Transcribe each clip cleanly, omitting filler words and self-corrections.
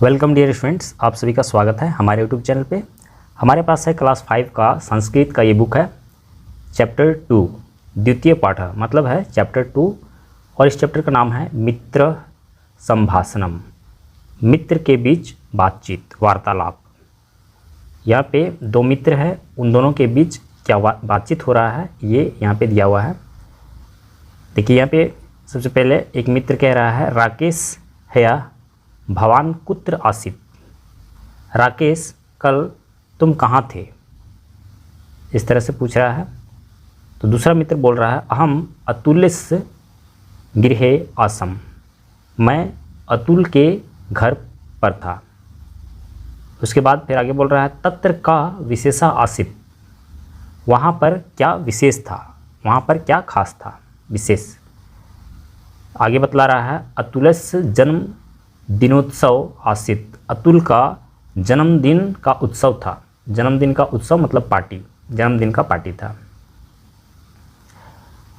Welcome dear students, आप सभी का स्वागत है हमारे यूट्यूब चैनल पे। हमारे पास है क्लास 5 का संस्कृत का ये बुक है चैप्टर 2 द्वितीय पाठ, मतलब है चैप्टर 2। और इस चैप्टर का नाम है मित्र संभाषणम, मित्र के बीच बातचीत वार्तालाप। यहाँ पे दो मित्र है, उन दोनों के बीच क्या बातचीत हो रहा है ये यहाँ पे दिया हुआ है। देखिए यहाँ पे सबसे पहले एक मित्र कह रहा है, राकेश है भवान कुत्र आसित। राकेश कल तुम कहाँ थे, इस तरह से पूछ रहा है। तो दूसरा मित्र बोल रहा है, अहम अतुल्यस्य गृहे आसम, मैं अतुल के घर पर था। उसके बाद फिर आगे बोल रहा है, तत्र का विशेषा आसित, वहाँ पर क्या विशेष था, वहाँ पर क्या खास था, विशेष। आगे बतला रहा है, अतुलस्य जन्म दिनोत्सव आसित, अतुल का जन्मदिन का उत्सव था। जन्मदिन का उत्सव मतलब पार्टी, जन्मदिन का पार्टी था।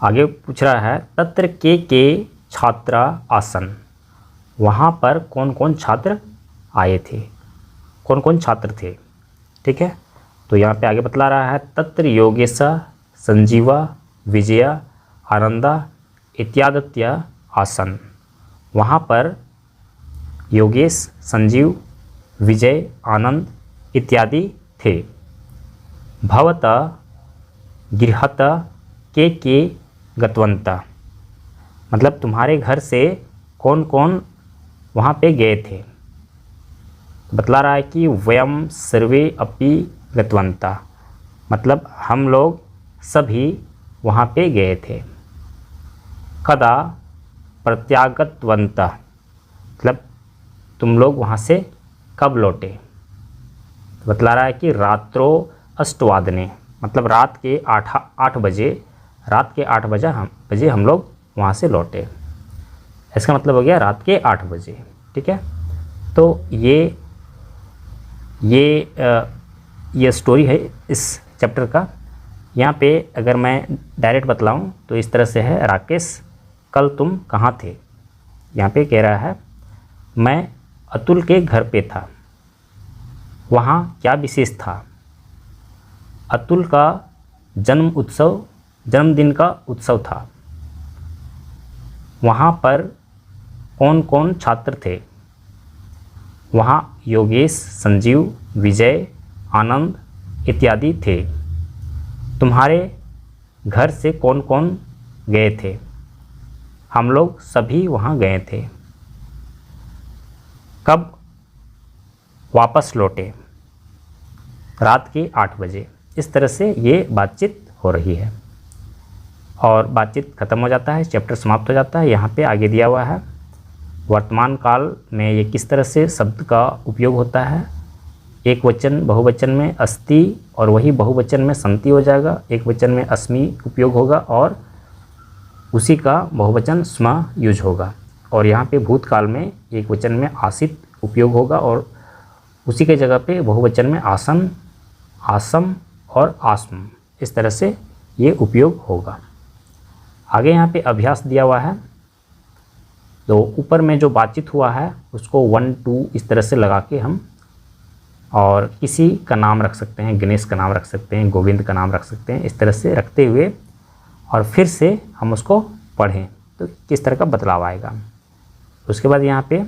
आगे पूछ रहा है, तत्र के छात्रा आसन, वहाँ पर कौन कौन छात्र आए थे, कौन कौन छात्र थे। ठीक है, तो यहाँ पे आगे बतला रहा है, तत्र योगेशा संजीवा विजया आनंदा इत्यादित्य आसन, वहाँ पर योगेश, संजीव, विजय, आनंद इत्यादि थे। भवतः गृहतः के गतवन्तः, मतलब तुम्हारे घर से कौन कौन वहाँ पे गए थे। बतला रहा है कि वयम सर्वे अपि गतवन्तः, मतलब हम लोग सभी वहाँ पे गए थे। कदा प्रत्यागतवन्तः, मतलब तुम लोग वहाँ से कब लौटे। तो बतला रहा है कि रात्रो अष्टवादने, मतलब रात के 8 बजे, रात के 8 बजे हम लोग वहाँ से लौटे। इसका मतलब हो गया रात के 8 बजे। ठीक है, तो ये स्टोरी है इस चैप्टर का। यहाँ पे अगर मैं डायरेक्ट बतलाऊँ तो इस तरह से है, राकेश कल तुम कहाँ थे। यहाँ पे कह रहा है, मैं अतुल के घर पे था, वहाँ क्या विशेष था। अतुल का जन्मदिन का उत्सव था, वहाँ पर कौन कौन छात्र थे। वहाँ योगेश, संजीव, विजय, आनंद इत्यादि थे। तुम्हारे घर से कौन कौन गए थे। हम लोग सभी वहाँ गए थे। कब वापस लौटे, रात के 8 बजे। इस तरह से ये बातचीत हो रही है और बातचीत ख़त्म हो जाता है, चैप्टर समाप्त हो जाता है। यहाँ पे आगे दिया हुआ है वर्तमान काल में ये किस तरह से शब्द का उपयोग होता है। एक वचन बहुवचन में अस्ति और वही बहुवचन में संति हो जाएगा, एक वचन में अस्मि उपयोग होगा और उसी का बहुवचन स्म यूज होगा। और यहाँ पे भूतकाल में एक वचन में आसित उपयोग होगा और उसी के जगह पे बहुवचन में आसन, आसम और आस्म, इस तरह से ये उपयोग होगा। आगे यहाँ पे अभ्यास दिया हुआ है, तो ऊपर में जो बातचीत हुआ है उसको 1 2 इस तरह से लगा के हम और किसी का नाम रख सकते हैं, गणेश का नाम रख सकते हैं, गोविंद का नाम रख सकते हैं। इस तरह से रखते हुए और फिर से हम उसको पढ़ें तो किस तरह का बदलाव आएगा। उसके बाद यहाँ पे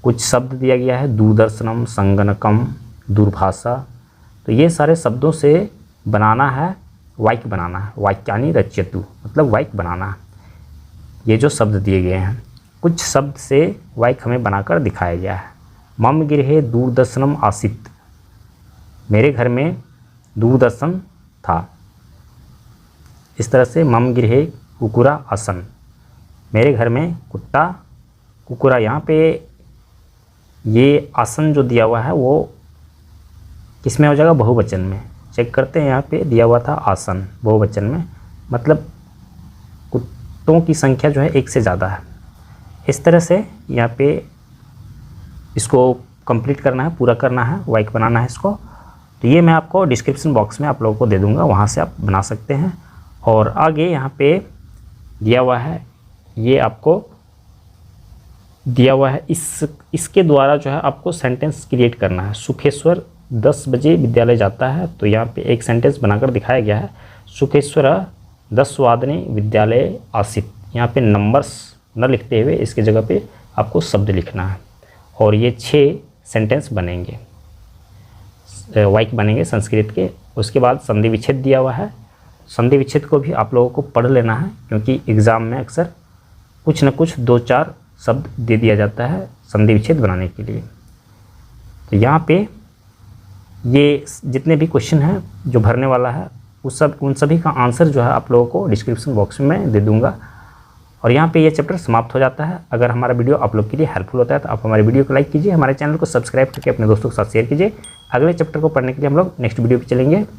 कुछ शब्द दिया गया है, दूरदर्शनम, संगणकम, दूरभाषा। तो ये सारे शब्दों से बनाना है, वाक्य बनाना है। वाक्यानि रच्यतु, मतलब वाक्य बनाना है। ये जो शब्द दिए गए हैं, कुछ शब्द से वाक्य हमें बनाकर दिखाया गया है। मम गृहे दूरदर्शनम आसित, मेरे घर में दूरदर्शन था। इस तरह से मम गृहे कुकुरा आसन, मेरे घर में कुत्ता कुकुरा। यहाँ पे ये आसन जो दिया हुआ है वो किस में हो जाएगा, बहुवचन में। चेक करते हैं, यहाँ पे दिया हुआ था आसन बहुवचन में, मतलब कुत्तों की संख्या जो है 1 से ज़्यादा है। इस तरह से यहाँ पे इसको कंप्लीट करना है, पूरा करना है, वाक्य बनाना है इसको। तो ये मैं आपको डिस्क्रिप्शन बॉक्स में आप लोगों को दे दूँगा, वहाँ से आप बना सकते हैं। और आगे यहाँ पे दिया हुआ है, ये आपको दिया हुआ है, इसके द्वारा जो है आपको सेंटेंस क्रिएट करना है। सुखेश्वर 10 बजे विद्यालय जाता है, तो यहाँ पे एक सेंटेंस बनाकर दिखाया गया है। सुखेश्वर 10 वादने विद्यालय आसीत। यहाँ पे नंबर्स न लिखते हुए इसके जगह पे आपको शब्द लिखना है, और ये 6 सेंटेंस बनेंगे, वाक्य बनेंगे संस्कृत के। उसके बाद संधि विच्छेद दिया हुआ है। संधि विच्छेद को भी आप लोगों को पढ़ लेना है, क्योंकि एग्ज़ाम में अक्सर कुछ न कुछ 2-4 शब्द दे दिया जाता है संधि विच्छेद बनाने के लिए। तो यहाँ पे ये जितने भी क्वेश्चन हैं जो भरने वाला है उन सभी का आंसर जो है आप लोगों को डिस्क्रिप्शन बॉक्स में दे दूँगा। और यहाँ पे ये चैप्टर समाप्त हो जाता है। अगर हमारा वीडियो आप लोग के लिए हेल्पफुल होता है तो आप हमारे वीडियो को लाइक कीजिए, हमारे चैनल को सब्सक्राइब करके अपने दोस्तों के साथ शेयर कीजिए। अगले चैप्टर को पढ़ने के लिए हम लोग नेक्स्ट वीडियो पे चलेंगे।